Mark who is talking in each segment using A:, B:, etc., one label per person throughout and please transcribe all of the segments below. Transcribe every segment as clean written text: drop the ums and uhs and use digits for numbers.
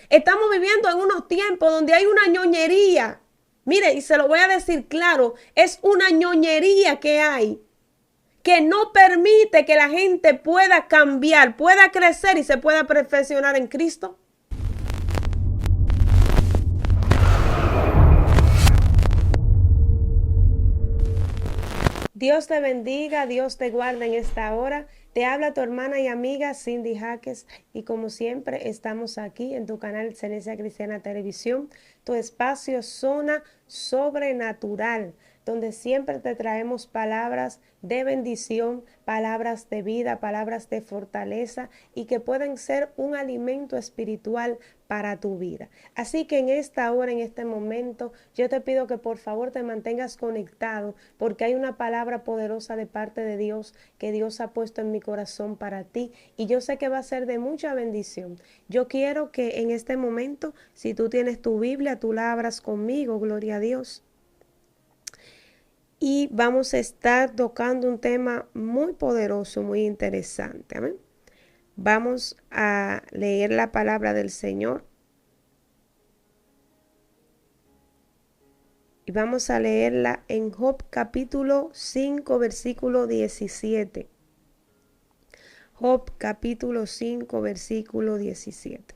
A: Estamos viviendo en unos tiempos donde hay una ñoñería. Mire, y se lo voy a decir claro, es una ñoñería que no permite que la gente pueda cambiar, pueda crecer y se pueda perfeccionar en Cristo. Dios te bendiga, Dios te guarde en esta hora. Te habla tu hermana y amiga Cindy Jaques y como siempre estamos aquí en tu canal Excelencia Cristiana Televisión, tu espacio Zona Sobrenatural, donde siempre te traemos palabras de bendición, palabras de vida, palabras de fortaleza y que pueden ser un alimento espiritual para tu vida. Así que en esta hora, en este momento, yo te pido que por favor te mantengas conectado porque hay una palabra poderosa de parte de Dios que Dios ha puesto en mi corazón para ti y yo sé que va a ser de mucha bendición. Yo quiero que en este momento, si tú tienes tu Biblia, tú la abras conmigo, gloria a Dios. Y vamos a estar tocando un tema muy poderoso, muy interesante. Amén. Vamos a leer la palabra del Señor. Y vamos a leerla en Job capítulo 5, versículo 17. Job capítulo 5, versículo 17.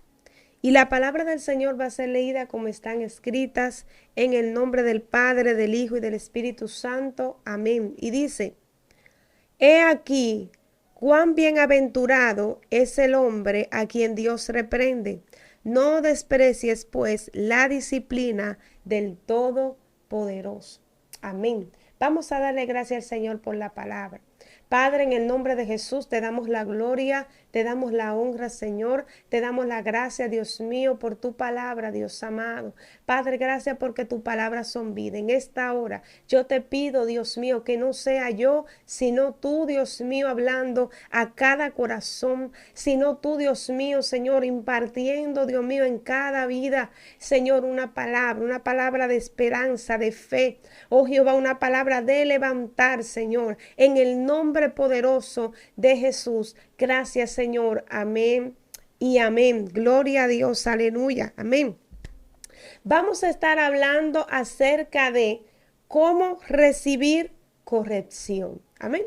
A: Y la palabra del Señor va a ser leída como están escritas en el nombre del Padre, del Hijo y del Espíritu Santo. Amén. Y dice, he aquí, cuán bienaventurado es el hombre a quien Dios reprende. No desprecies, pues, la disciplina del Todopoderoso. Amén. Vamos a darle gracias al Señor por la palabra. Padre, en el nombre de Jesús te damos la gloria, te damos la honra, Señor, te damos la gracia, Dios mío, por tu palabra, Dios amado. Padre, gracias porque tus palabras son vida. En esta hora yo te pido, Dios mío, que no sea yo, sino tú, Dios mío, hablando a cada corazón, sino tú, Dios mío, Señor, impartiendo, Dios mío, en cada vida, Señor, una palabra de esperanza, de fe. Oh Jehová, una palabra de levantar, Señor, en el nombre poderoso de Jesús. Gracias, Señor. Amén y amén. Gloria a Dios. Aleluya. Amén. Vamos a estar hablando acerca de cómo recibir corrección. Amén.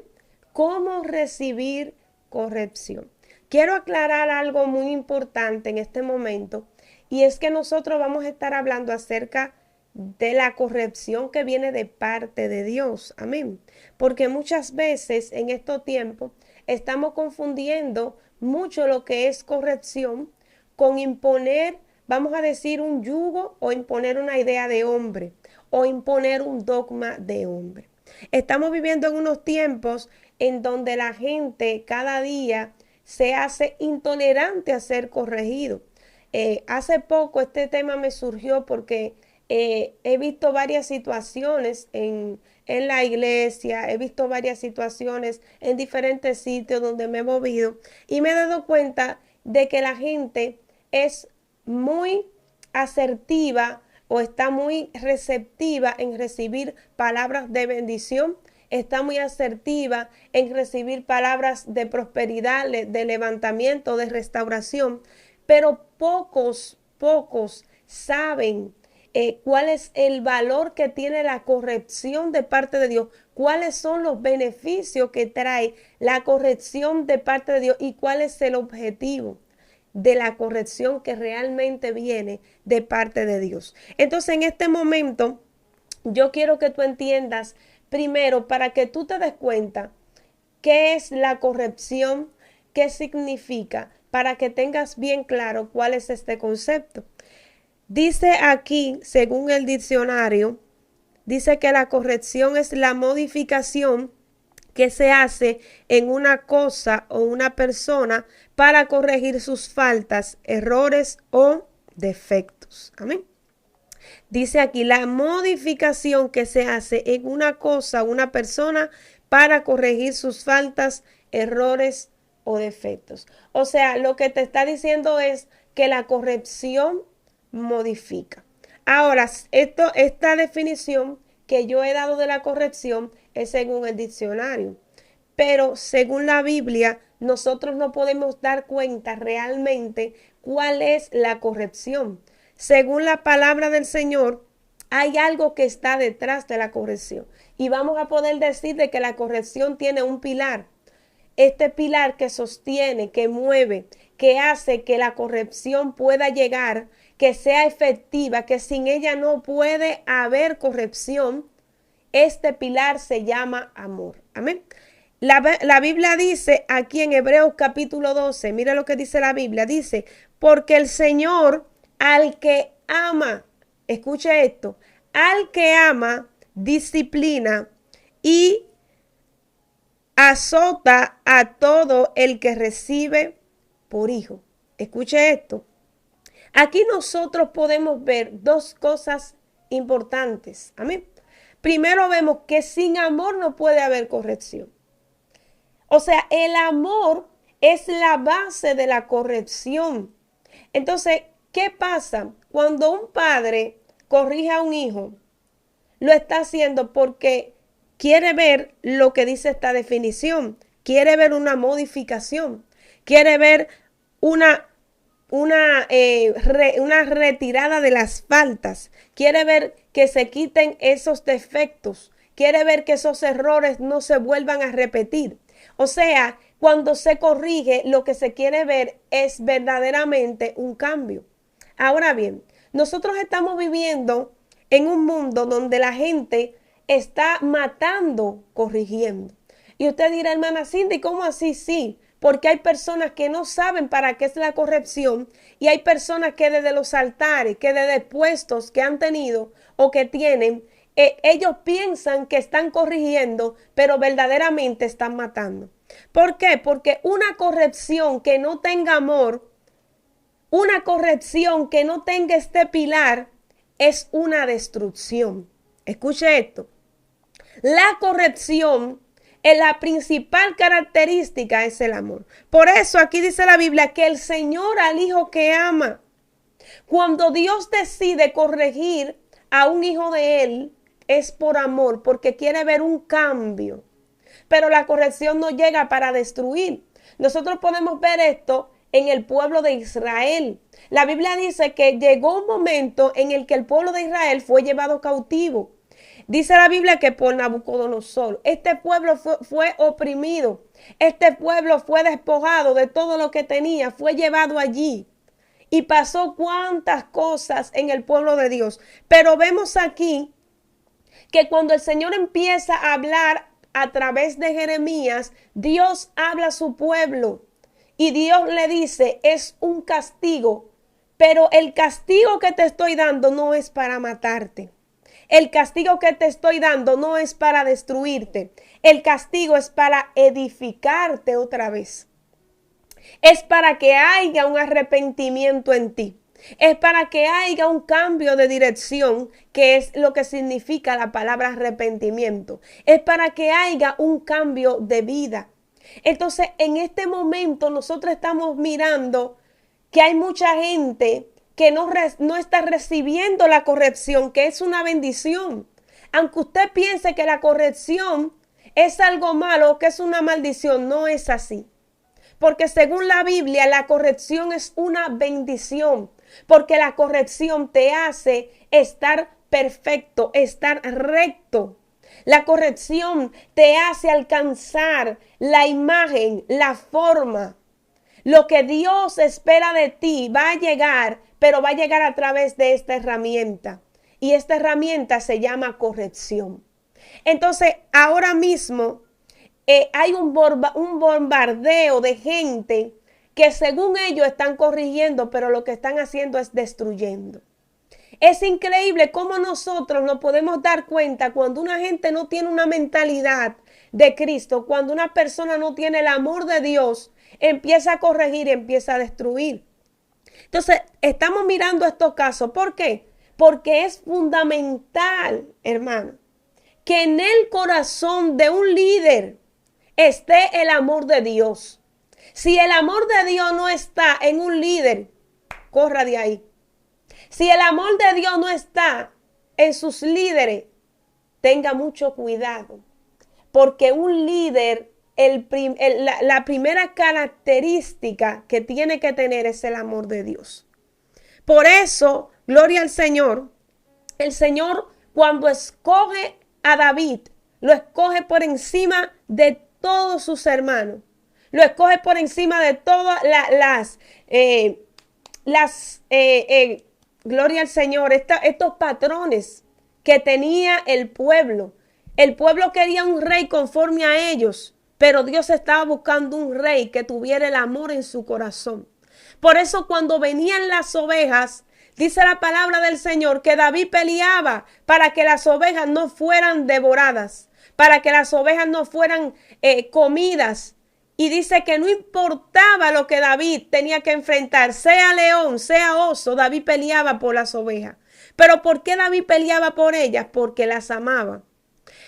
A: Cómo recibir corrección. Quiero aclarar algo muy importante en este momento y es que nosotros vamos a estar hablando acerca de la corrección que viene de parte de Dios. Amén. Porque muchas veces en estos tiempos estamos confundiendo mucho lo que es corrección con imponer, vamos a decir, un yugo o imponer una idea de hombre o imponer un dogma de hombre. Estamos viviendo en unos tiempos en donde la gente cada día se hace intolerante a ser corregido. Hace poco este tema me surgió porque he visto varias situaciones en la iglesia, he visto varias situaciones en diferentes sitios donde me he movido y me he dado cuenta de que la gente es muy asertiva o está muy receptiva en recibir palabras de bendición, está muy asertiva en recibir palabras de prosperidad, de levantamiento, de restauración, pero pocos saben cuál es el valor que tiene la corrección de parte de Dios, cuáles son los beneficios que trae la corrección de parte de Dios y cuál es el objetivo de la corrección que realmente viene de parte de Dios. Entonces, en este momento, yo quiero que tú entiendas primero para que tú te des cuenta qué es la corrección, qué significa, para que tengas bien claro cuál es este concepto. Dice aquí, según el diccionario, dice que la corrección es la modificación que se hace en una cosa o una persona para corregir sus faltas, errores o defectos. Amén. Dice aquí la modificación que se hace en una cosa o una persona para corregir sus faltas, errores o defectos. O sea, lo que te está diciendo es que la corrección modifica. Ahora, esta definición que yo he dado de la corrección es según el diccionario. Pero según la Biblia, nosotros no podemos dar cuenta realmente cuál es la corrección. Según la palabra del Señor, hay algo que está detrás de la corrección. Y vamos a poder decir de que la corrección tiene un pilar. Este pilar que sostiene, que mueve, que hace que la corrección pueda llegar, que sea efectiva, que sin ella no puede haber corrección. Este pilar se llama amor. Amén. La Biblia dice aquí en Hebreos capítulo 12, mira lo que dice la Biblia, dice, porque el Señor al que ama, escuche esto, al que ama, disciplina y azota a todo el que recibe por hijo. Escuche esto. Aquí nosotros podemos ver dos cosas importantes. Amén. Primero vemos que sin amor no puede haber corrección. O sea, el amor es la base de la corrección. Entonces, ¿qué pasa? Cuando un padre corrige a un hijo, lo está haciendo porque quiere ver lo que dice esta definición, quiere ver una modificación, quiere ver una retirada de las faltas, quiere ver que se quiten esos defectos, quiere ver que esos errores no se vuelvan a repetir. O sea, cuando se corrige, lo que se quiere ver es verdaderamente un cambio. Ahora bien, nosotros estamos viviendo en un mundo donde la gente está matando, corrigiendo. Y usted dirá, hermana Cindy, ¿cómo así? Sí, porque hay personas que no saben para qué es la corrección y hay personas que desde los altares, que desde puestos que han tenido o que tienen, ellos piensan que están corrigiendo, pero verdaderamente están matando. ¿Por qué? Porque una corrección que no tenga amor, una corrección que no tenga este pilar, es una destrucción. Escuche esto. La corrección, la principal característica es el amor. Por eso aquí dice la Biblia que el Señor al hijo que ama. Cuando Dios decide corregir a un hijo de él, es por amor, porque quiere ver un cambio. Pero la corrección no llega para destruir. Nosotros podemos ver esto en el pueblo de Israel. La Biblia dice que llegó un momento en el que el pueblo de Israel fue llevado cautivo. Dice la Biblia que por Nabucodonosor, este pueblo fue oprimido, este pueblo fue despojado de todo lo que tenía, fue llevado allí. Y pasó cuantas cosas en el pueblo de Dios. Pero vemos aquí que cuando el Señor empieza a hablar a través de Jeremías, Dios habla a su pueblo y Dios le dice, es un castigo, pero el castigo que te estoy dando no es para matarte. El castigo que te estoy dando no es para destruirte. El castigo es para edificarte otra vez. Es para que haya un arrepentimiento en ti. Es para que haya un cambio de dirección, que es lo que significa la palabra arrepentimiento. Es para que haya un cambio de vida. Entonces, en este momento nosotros estamos mirando que hay mucha gente que no está recibiendo la corrección, que es una bendición. Aunque usted piense que la corrección es algo malo, que es una maldición, no es así. Porque según la Biblia, la corrección es una bendición. Porque la corrección te hace estar perfecto, estar recto. La corrección te hace alcanzar la imagen, la forma. Lo que Dios espera de ti va a llegar, pero va a llegar a través de esta herramienta. Y esta herramienta se llama corrección. Entonces, ahora mismo hay un bombardeo de gente que según ellos están corrigiendo, pero lo que están haciendo es destruyendo. Es increíble cómo nosotros nos podemos dar cuenta cuando una gente no tiene una mentalidad de Cristo, cuando una persona no tiene el amor de Dios, empieza a corregir y empieza a destruir. Entonces, estamos mirando estos casos. ¿Por qué? Porque es fundamental, hermano, que en el corazón de un líder esté el amor de Dios. Si el amor de Dios no está en un líder, corra de ahí. Si el amor de Dios no está en sus líderes, tenga mucho cuidado. Porque un líder la primera característica que tiene que tener es el amor de Dios. Por eso, gloria al Señor, el Señor cuando escoge a David, lo escoge por encima de todos sus hermanos. Lo escoge por encima de todas gloria al Señor, estos patrones que tenía el pueblo. El pueblo quería un rey conforme a ellos, pero Dios estaba buscando un rey que tuviera el amor en su corazón. Por eso cuando venían las ovejas, dice la palabra del Señor que David peleaba para que las ovejas no fueran devoradas, para que las ovejas no fueran comidas. Y dice que no importaba lo que David tenía que enfrentar, sea león, sea oso, David peleaba por las ovejas. Pero ¿por qué David peleaba por ellas? Porque las amaba,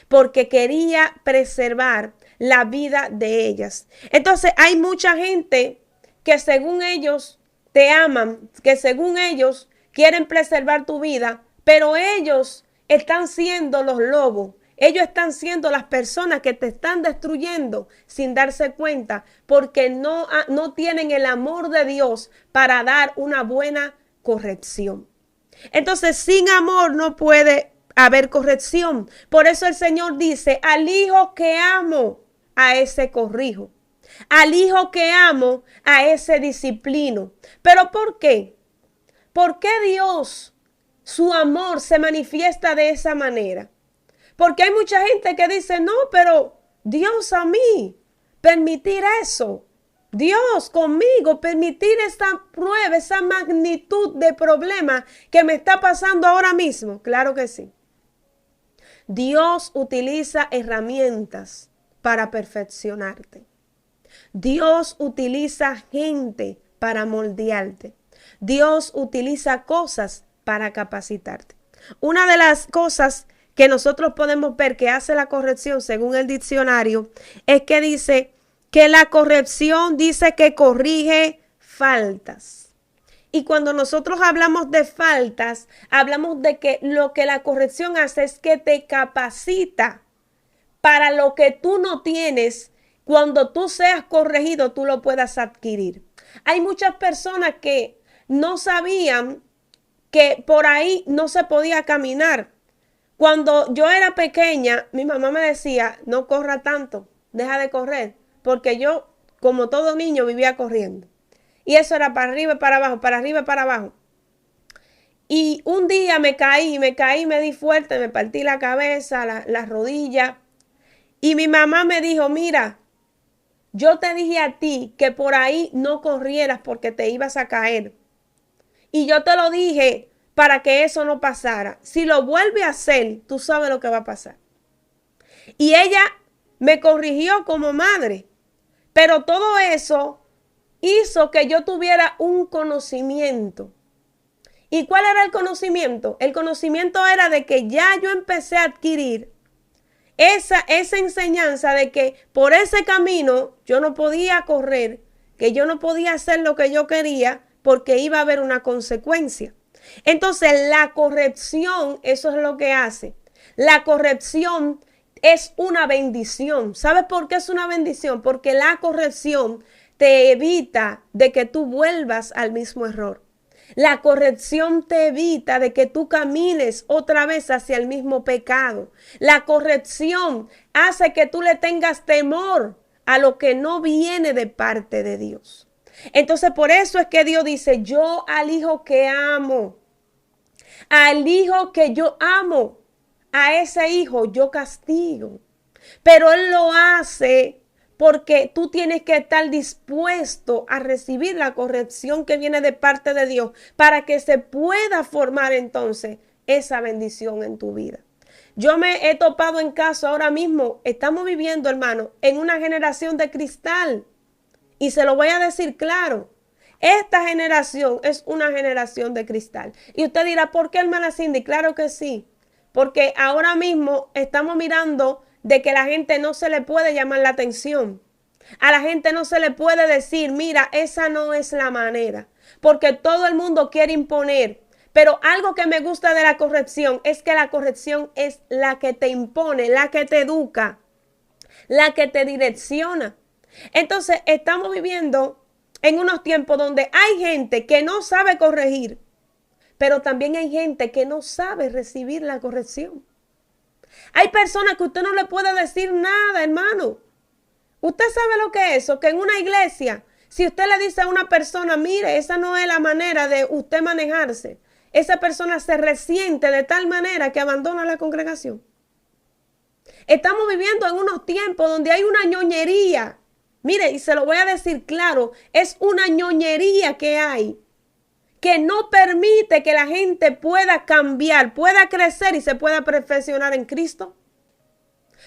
A: porque quería preservar la vida de ellas. Entonces hay mucha gente que según ellos te aman, que según ellos quieren preservar tu vida, pero ellos están siendo los lobos. Ellos están siendo las personas que te están destruyendo sin darse cuenta, porque no tienen el amor de Dios para dar una buena corrección. Entonces, sin amor no puede haber corrección. Por eso el Señor dice, al hijo que amo, a ese corrijo. Al hijo que amo, a ese disciplino. ¿Pero por qué? ¿Por qué Dios, su amor se manifiesta de esa manera? Porque hay mucha gente que dice, no, pero Dios a mí, permitir eso. Dios conmigo, permitir esta prueba, esa magnitud de problema que me está pasando ahora mismo. Claro que sí. Dios utiliza herramientas para perfeccionarte. Dios utiliza gente para moldearte. Dios utiliza cosas para capacitarte. Una de las cosas que nosotros podemos ver que hace la corrección según el diccionario es que dice que la corrección dice que corrige faltas. Y cuando nosotros hablamos de faltas, hablamos de que lo que la corrección hace es que te capacita para lo que tú no tienes. Cuando tú seas corregido, tú lo puedas adquirir. Hay muchas personas que no sabían que por ahí no se podía caminar. Cuando yo era pequeña, mi mamá me decía, no corra tanto, deja de correr, porque yo, como todo niño, vivía corriendo. Y eso era para arriba y para abajo, para arriba y para abajo. Y un día me caí, me di fuerte, me partí la cabeza, la rodilla. Y mi mamá me dijo, mira, yo te dije a ti que por ahí no corrieras porque te ibas a caer. Y yo te lo dije para que eso no pasara. Si lo vuelve a hacer, tú sabes lo que va a pasar. Y ella me corrigió como madre. Pero todo eso hizo que yo tuviera un conocimiento. ¿Y cuál era el conocimiento? El conocimiento era de que ya yo empecé a adquirir esa enseñanza de que por ese camino yo no podía correr, que yo no podía hacer lo que yo quería porque iba a haber una consecuencia. Entonces la corrección, eso es lo que hace. La corrección es una bendición. ¿Sabes por qué es una bendición? Porque la corrección te evita de que tú vuelvas al mismo error. La corrección te evita de que tú camines otra vez hacia el mismo pecado. La corrección hace que tú le tengas temor a lo que no viene de parte de Dios. Entonces por eso es que Dios dice, yo al hijo que amo, al hijo que yo amo, a ese hijo yo castigo. Pero Él lo hace porque tú tienes que estar dispuesto a recibir la corrección que viene de parte de Dios para que se pueda formar entonces esa bendición en tu vida. Yo me he topado en caso ahora mismo, estamos viviendo, hermano, en una generación de cristal. Y se lo voy a decir claro, esta generación es una generación de cristal. Y usted dirá, ¿por qué, hermana Cindy? Claro que sí, porque ahora mismo estamos mirando de que la gente no se le puede llamar la atención. A la gente no se le puede decir, mira, esa no es la manera, porque todo el mundo quiere imponer. Pero algo que me gusta de la corrección es que la corrección es la que te impone, la que te educa. la que te direcciona. Entonces, estamos viviendo en unos tiempos donde hay gente que no sabe corregir, pero también hay gente que no sabe recibir la corrección. Hay personas que usted no le puede decir nada, hermano. Usted sabe lo que es eso, que en una iglesia, si usted le dice a una persona, mire, esa no es la manera de usted manejarse, esa persona se resiente de tal manera que abandona la congregación. Estamos viviendo en unos tiempos donde hay una ñoñería. Mire, y se lo voy a decir claro, es una ñoñería que hay, que no permite que la gente pueda cambiar, pueda crecer y se pueda perfeccionar en Cristo.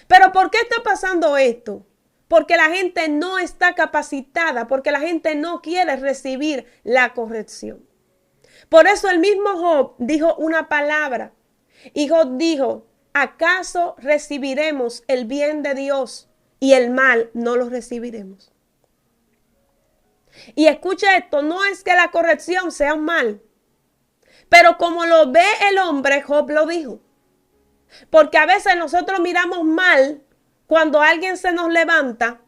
A: Pero ¿por qué está pasando esto? Porque la gente no está capacitada, porque la gente no quiere recibir la corrección. Por eso el mismo Job dijo una palabra. Y Job dijo, ¿acaso recibiremos el bien de Dios y el mal no lo recibiremos? Y escucha esto, no es que la corrección sea un mal, pero como lo ve el hombre, Job lo dijo. Porque a veces nosotros miramos mal cuando alguien se nos levanta,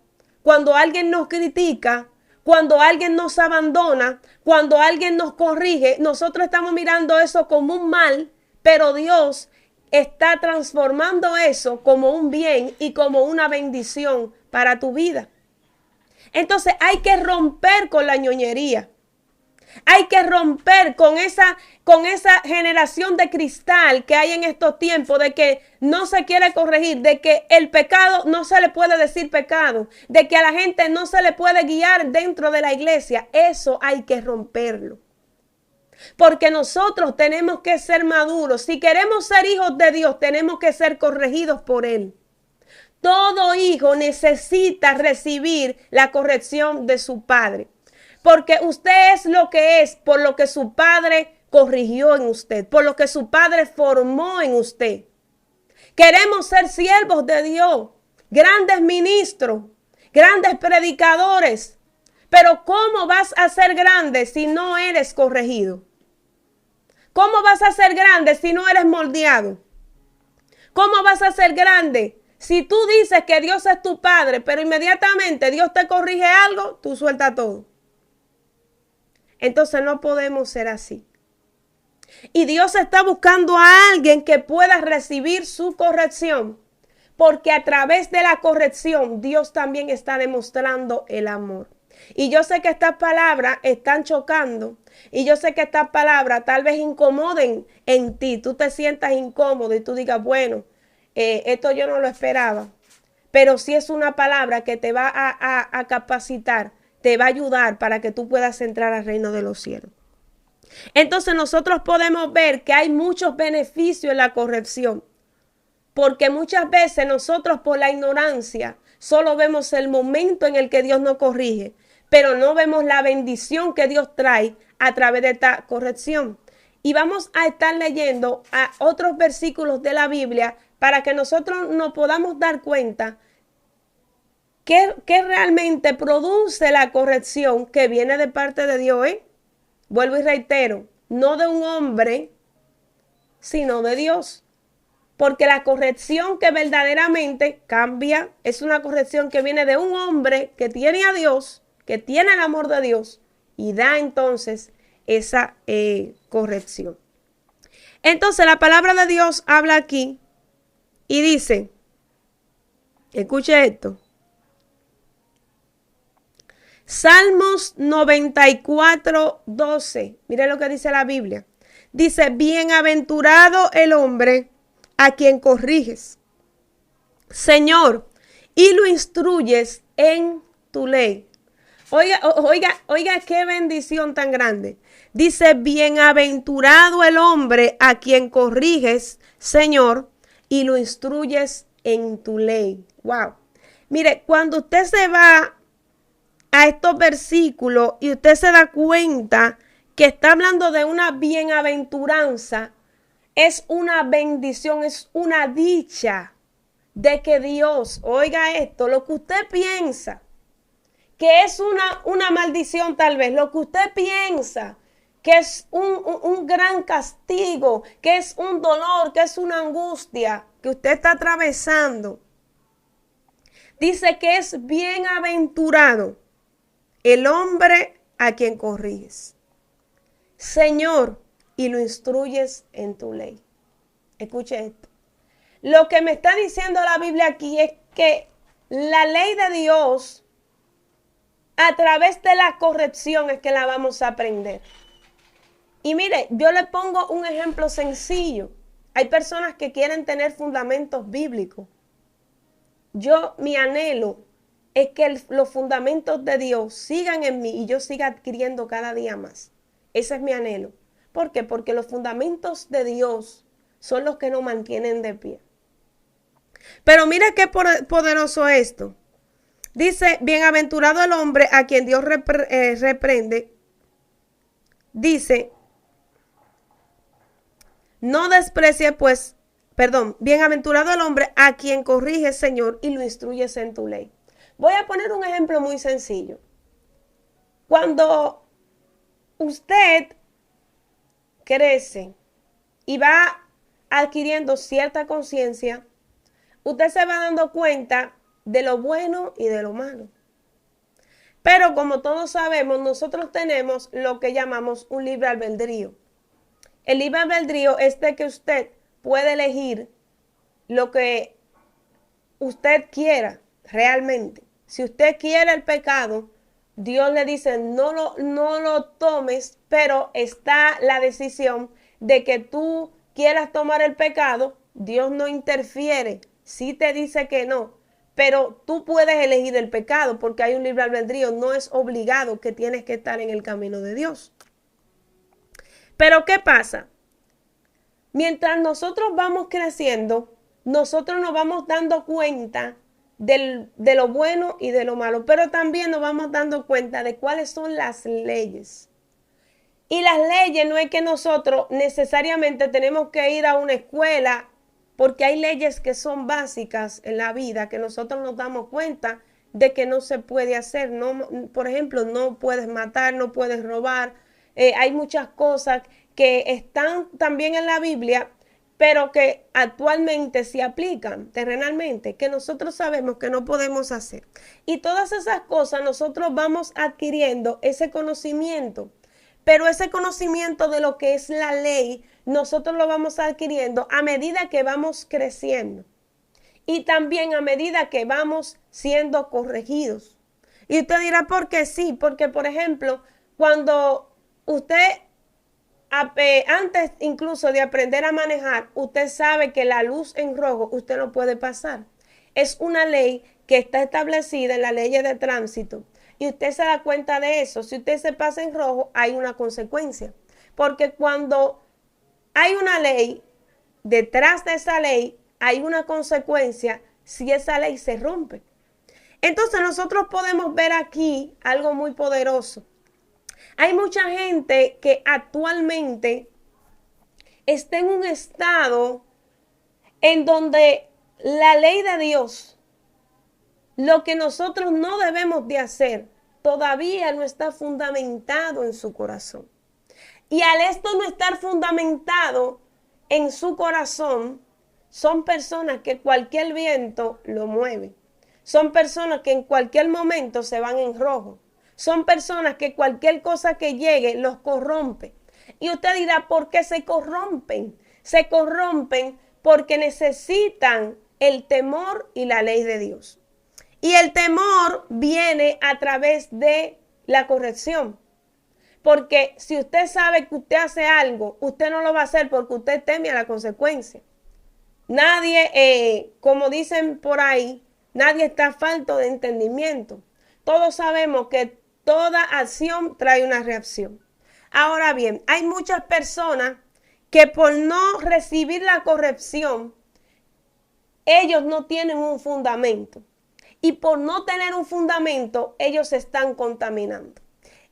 A: cuando alguien nos critica, cuando alguien nos abandona, cuando alguien nos corrige, nosotros estamos mirando eso como un mal, pero Dios está transformando eso como un bien y como una bendición para tu vida. Entonces hay que romper con la ñoñería. Hay que romper con esa generación de cristal que hay en estos tiempos, de que no se quiere corregir, de que el pecado no se le puede decir pecado, de que a la gente no se le puede guiar dentro de la iglesia. Eso hay que romperlo. Porque nosotros tenemos que ser maduros. Si queremos ser hijos de Dios, tenemos que ser corregidos por Él. Todo hijo necesita recibir la corrección de su padre. Porque usted es lo que es por lo que su padre corrigió en usted, por lo que su padre formó en usted. Queremos ser siervos de Dios, grandes ministros, grandes predicadores. Pero ¿cómo vas a ser grande si no eres corregido? ¿Cómo vas a ser grande si no eres moldeado? ¿Cómo vas a ser grande si tú dices que Dios es tu padre, pero inmediatamente Dios te corrige algo, tú sueltas todo? Entonces no podemos ser así. Y Dios está buscando a alguien que pueda recibir su corrección, porque a través de la corrección Dios también está demostrando el amor. Y yo sé que estas palabras están chocando, y yo sé que estas palabras tal vez incomoden en ti. Tú te sientas incómodo y tú digas, bueno, esto yo no lo esperaba. Pero sí es una palabra que te va a capacitar, te va a ayudar para que tú puedas entrar al reino de los cielos. Entonces nosotros podemos ver que hay muchos beneficios en la corrección, porque muchas veces nosotros por la ignorancia solo vemos el momento en el que Dios nos corrige, pero no vemos la bendición que Dios trae a través de esta corrección. Y vamos a estar leyendo a otros versículos de la Biblia para que nosotros nos podamos dar cuenta ¿Qué realmente produce la corrección que viene de parte de Dios? Vuelvo y reitero, no de un hombre, sino de Dios. Porque la corrección que verdaderamente cambia es una corrección que viene de un hombre que tiene a Dios, que tiene el amor de Dios y da entonces esa corrección. Entonces la palabra de Dios habla aquí y dice, escuche esto. Salmos 94, 12. Mire lo que dice la Biblia. Dice, bienaventurado el hombre a quien corriges, Señor, y lo instruyes en tu ley. Oiga, qué bendición tan grande. Dice, bienaventurado el hombre a quien corriges, Señor, y lo instruyes en tu ley. Wow. Mire, cuando usted se va a estos versículos y usted se da cuenta que está hablando de una bienaventuranza, es una bendición, es una dicha de que Dios, oiga esto, lo que usted piensa que es una maldición tal vez, lo que usted piensa que es un gran castigo, que es un dolor, que es una angustia que usted está atravesando, Dice que es bienaventurado el hombre a quien corriges, Señor, y lo instruyes en tu ley. Escuche esto. Lo que me está diciendo la Biblia aquí es que la ley de Dios, a través de la corrección, es que la vamos a aprender. Y mire, yo le pongo un ejemplo sencillo. Hay personas que quieren tener fundamentos bíblicos. Mi anhelo es que los fundamentos de Dios sigan en mí y yo siga adquiriendo cada día más. Ese es mi anhelo. ¿Por qué? Porque los fundamentos de Dios son los que nos mantienen de pie. Pero mira qué poderoso esto. Dice, bienaventurado el hombre a quien Dios reprende. Dice, no desprecie pues, bienaventurado el hombre a quien corrige, Señor, y lo instruyes en tu ley. Voy a poner un ejemplo muy sencillo. Cuando usted crece y va adquiriendo cierta conciencia, usted se va dando cuenta de lo bueno y de lo malo. Pero como todos sabemos, nosotros tenemos lo que llamamos un libre albedrío. El libre albedrío es de que usted puede elegir lo que usted quiera realmente. Si usted quiere el pecado, Dios le dice no lo tomes, pero está la decisión de que tú quieras tomar el pecado. Dios no interfiere, sí te dice que no, pero tú puedes elegir el pecado porque hay un libre albedrío, no es obligado que tienes que estar en el camino de Dios. Pero ¿qué pasa? Mientras nosotros vamos creciendo, nosotros nos vamos dando cuenta de lo bueno y de lo malo, pero también nos vamos dando cuenta de cuáles son las leyes. Y las leyes no es que nosotros necesariamente tenemos que ir a una escuela, porque hay leyes que son básicas en la vida que nosotros nos damos cuenta de que no se puede hacer. No, por ejemplo, no puedes matar, no puedes robar. Hay muchas cosas que están también en la Biblia, pero que actualmente se aplican terrenalmente, que nosotros sabemos que no podemos hacer. Y todas esas cosas nosotros vamos adquiriendo ese conocimiento, pero ese conocimiento de lo que es la ley, nosotros lo vamos adquiriendo a medida que vamos creciendo y también a medida que vamos siendo corregidos. Y usted dirá, ¿por qué sí? Porque, por ejemplo, cuando usted antes incluso de aprender a manejar, usted sabe que la luz en rojo usted no puede pasar. Es una ley que está establecida en la ley de tránsito y usted se da cuenta de eso. Si usted se pasa en rojo, hay una consecuencia. Porque cuando hay una ley, detrás de esa ley hay una consecuencia si esa ley se rompe. Entonces nosotros podemos ver aquí algo muy poderoso. Hay mucha gente que actualmente está en un estado en donde la ley de Dios, lo que nosotros no debemos de hacer, todavía no está fundamentado en su corazón. Y al esto no estar fundamentado en su corazón, son personas que cualquier viento lo mueve. Son personas que en cualquier momento se van en rojo. Son personas que cualquier cosa que llegue los corrompe. Y usted dirá, ¿por qué se corrompen? Se corrompen porque necesitan el temor y la ley de Dios. Y el temor viene a través de la corrección. Porque si usted sabe que usted hace algo, usted no lo va a hacer porque usted teme a la consecuencia. Nadie, como dicen por ahí, nadie está falto de entendimiento. Todos sabemos que toda acción trae una reacción. Ahora bien, hay muchas personas que por no recibir la corrección, ellos no tienen un fundamento. Y por no tener un fundamento, ellos se están contaminando.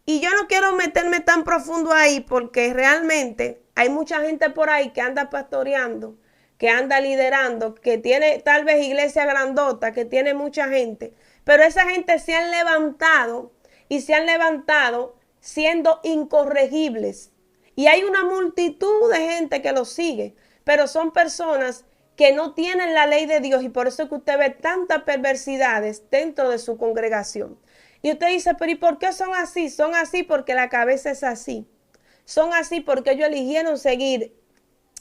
A: Y yo no quiero meterme tan profundo ahí porque realmente hay mucha gente por ahí que anda pastoreando, que anda liderando, que tiene tal vez iglesia grandota, que tiene mucha gente. Pero esa gente se han levantado y se han levantado siendo incorregibles. Y hay una multitud de gente que los sigue, pero son personas que no tienen la ley de Dios y por eso es que usted ve tantas perversidades dentro de su congregación. Y usted dice, pero ¿y por qué son así? Son así porque la cabeza es así. Son así porque ellos eligieron seguir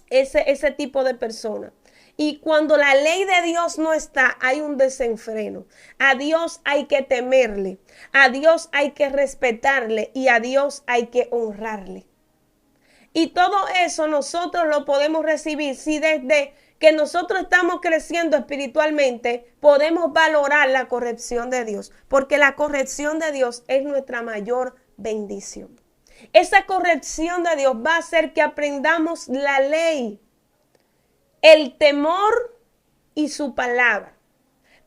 A: ese tipo de personas. Y cuando la ley de Dios no está, hay un desenfreno. A Dios hay que temerle, a Dios hay que respetarle y a Dios hay que honrarle. Y todo eso nosotros lo podemos recibir si desde que nosotros estamos creciendo espiritualmente podemos valorar la corrección de Dios, porque la corrección de Dios es nuestra mayor bendición. Esa corrección de Dios va a hacer que aprendamos la ley, el temor y su palabra.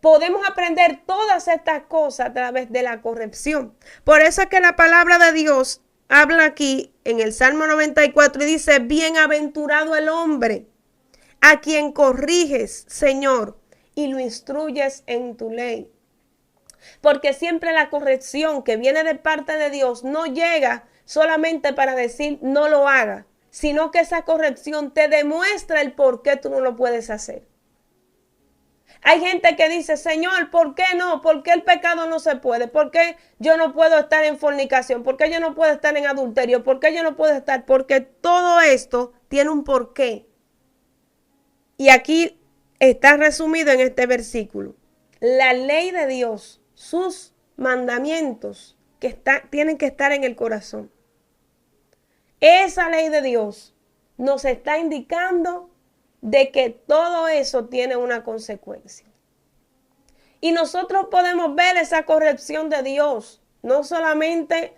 A: Podemos aprender todas estas cosas a través de la corrección. Por eso es que la palabra de Dios habla aquí en el Salmo 94 y dice, bienaventurado el hombre a quien corriges, Señor, y lo instruyes en tu ley. Porque siempre la corrección que viene de parte de Dios no llega solamente para decir no lo haga, sino que esa corrección te demuestra el por qué tú no lo puedes hacer. Hay gente que dice, Señor, ¿por qué no? ¿Por qué el pecado no se puede? ¿Por qué yo no puedo estar en fornicación? ¿Por qué yo no puedo estar en adulterio? ¿Por qué yo no puedo estar? Porque todo esto tiene un porqué. Y aquí está resumido en este versículo. La ley de Dios, sus mandamientos tienen que estar en el corazón. Esa ley de Dios nos está indicando de que todo eso tiene una consecuencia. Y nosotros podemos ver esa corrección de Dios, no solamente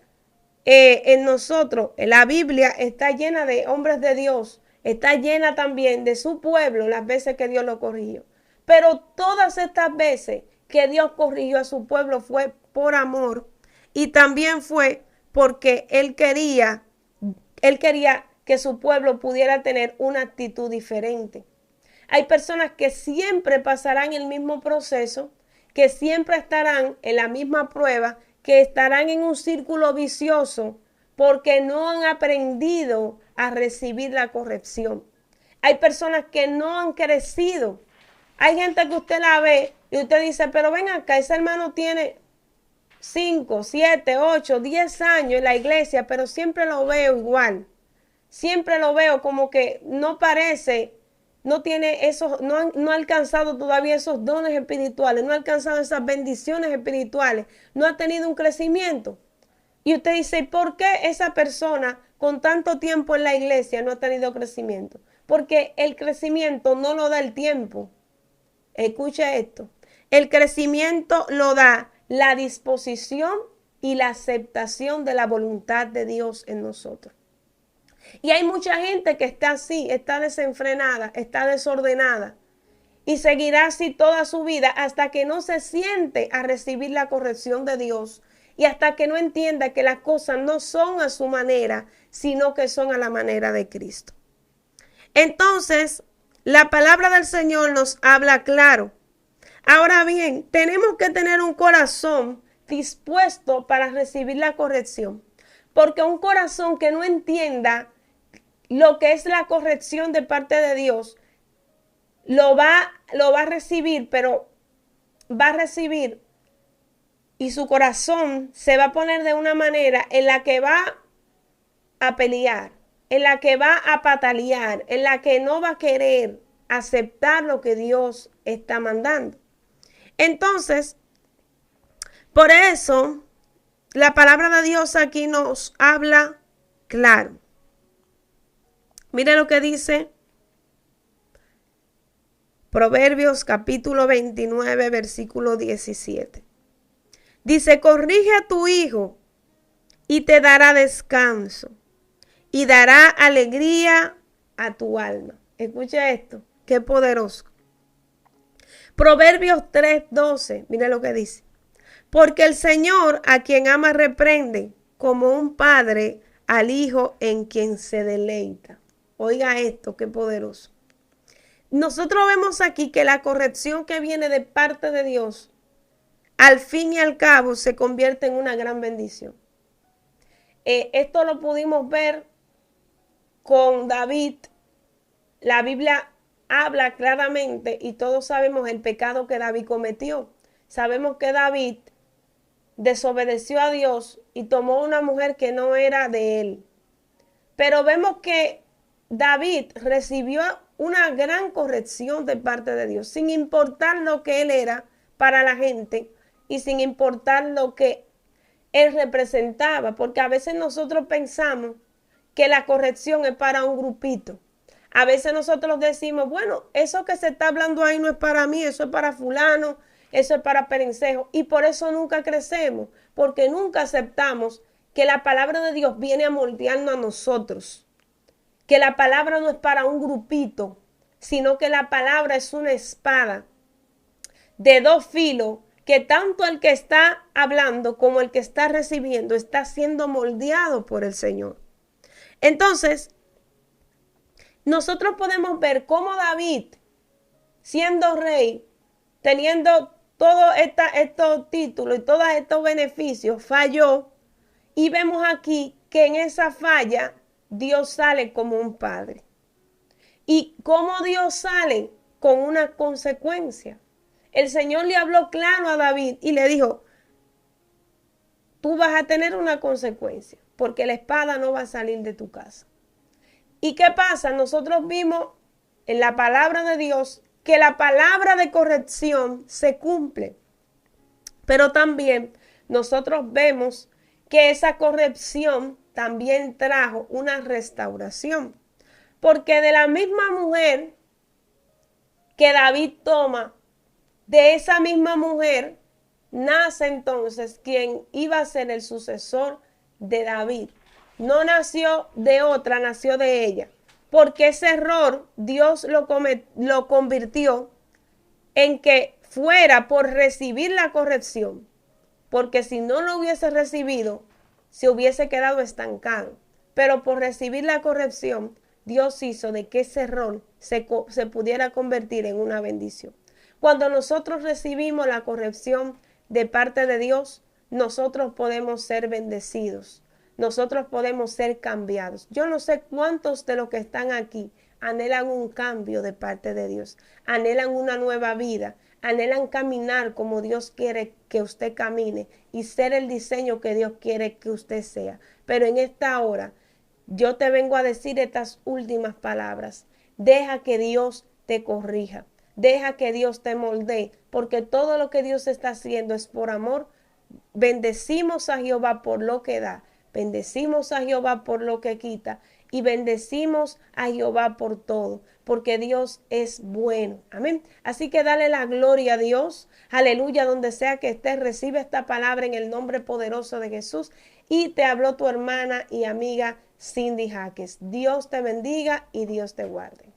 A: en nosotros. La Biblia está llena de hombres de Dios, está llena también de su pueblo las veces que Dios lo corrigió. Pero todas estas veces que Dios corrigió a su pueblo fue por amor y también fue porque Él quería que su pueblo pudiera tener una actitud diferente. Hay personas que siempre pasarán el mismo proceso, que siempre estarán en la misma prueba, que estarán en un círculo vicioso porque no han aprendido a recibir la corrección. Hay personas que no han crecido. Hay gente que usted la ve y usted dice, pero ven acá, ese hermano tiene 5, 7, 8, 10 años en la iglesia, pero siempre lo veo igual. Siempre lo veo como que no parece, no tiene esos, no ha alcanzado todavía esos dones espirituales, no ha alcanzado esas bendiciones espirituales, no ha tenido un crecimiento. Y usted dice, ¿por qué esa persona con tanto tiempo en la iglesia no ha tenido crecimiento? Porque el crecimiento no lo da el tiempo. Escuche esto. El crecimiento lo da la disposición y la aceptación de la voluntad de Dios en nosotros. Y hay mucha gente que está así, está desenfrenada, está desordenada y seguirá así toda su vida hasta que no se siente a recibir la corrección de Dios y hasta que no entienda que las cosas no son a su manera, sino que son a la manera de Cristo. Entonces, la palabra del Señor nos habla claro. Ahora bien, tenemos que tener un corazón dispuesto para recibir la corrección, porque un corazón que no entienda lo que es la corrección de parte de Dios, lo va a recibir, pero va a recibir y su corazón se va a poner de una manera en la que va a pelear, en la que va a patalear, en la que no va a querer aceptar lo que Dios está mandando. Entonces, por eso, la palabra de Dios aquí nos habla claro. Mire lo que dice Proverbios capítulo 29, versículo 17. Dice, corrige a tu hijo y te dará descanso y dará alegría a tu alma. Escucha esto, qué poderoso. Proverbios 3:12, mire lo que dice. Porque el Señor a quien ama reprende, como un padre al hijo en quien se deleita. Oiga esto, qué poderoso. Nosotros vemos aquí que la corrección que viene de parte de Dios, al fin y al cabo, se convierte en una gran bendición. Esto lo pudimos ver con David. La Biblia habla claramente y todos sabemos el pecado que David cometió. Sabemos que David desobedeció a Dios y tomó una mujer que no era de él. Pero vemos que David recibió una gran corrección de parte de Dios, sin importar lo que él era para la gente y sin importar lo que él representaba, porque a veces nosotros pensamos que la corrección es para un grupito. A veces nosotros decimos, bueno, eso que se está hablando ahí no es para mí, eso es para fulano, eso es para perencejo, y por eso nunca crecemos, porque nunca aceptamos que la palabra de Dios viene a moldearnos a nosotros, que la palabra no es para un grupito, sino que la palabra es una espada de dos filos, que tanto el que está hablando como el que está recibiendo está siendo moldeado por el Señor. Entonces, nosotros podemos ver cómo David, siendo rey, teniendo todos estos títulos y todos estos beneficios, falló. Y vemos aquí que en esa falla Dios sale como un padre. ¿Y cómo Dios sale? Con una consecuencia. El Señor le habló claro a David y le dijo, tú vas a tener una consecuencia, porque la espada no va a salir de tu casa. ¿Y qué pasa? Nosotros vimos en la palabra de Dios que la palabra de corrección se cumple. Pero también nosotros vemos que esa corrección también trajo una restauración. Porque de la misma mujer que David toma, de esa misma mujer nace entonces quien iba a ser el sucesor de David. No nació de otra, nació de ella. Porque ese error Dios lo convirtió en que fuera por recibir la corrección. Porque si no lo hubiese recibido, se hubiese quedado estancado. Pero por recibir la corrección, Dios hizo de que ese error se pudiera convertir en una bendición. Cuando nosotros recibimos la corrección de parte de Dios, nosotros podemos ser bendecidos. Nosotros podemos ser cambiados. Yo no sé cuántos de los que están aquí anhelan un cambio de parte de Dios, anhelan una nueva vida, anhelan caminar como Dios quiere que usted camine y ser el diseño que Dios quiere que usted sea. Pero en esta hora, yo te vengo a decir estas últimas palabras. Deja que Dios te corrija. Deja que Dios te moldee, porque todo lo que Dios está haciendo es por amor. Bendecimos a Jehová por lo que da. Bendecimos a Jehová por lo que quita. Y bendecimos a Jehová por todo, porque Dios es bueno. Amén. Así que dale la gloria a Dios. Aleluya, donde sea que estés, recibe esta palabra en el nombre poderoso de Jesús. Y te habló tu hermana y amiga Cindy Jaques. Dios te bendiga y Dios te guarde.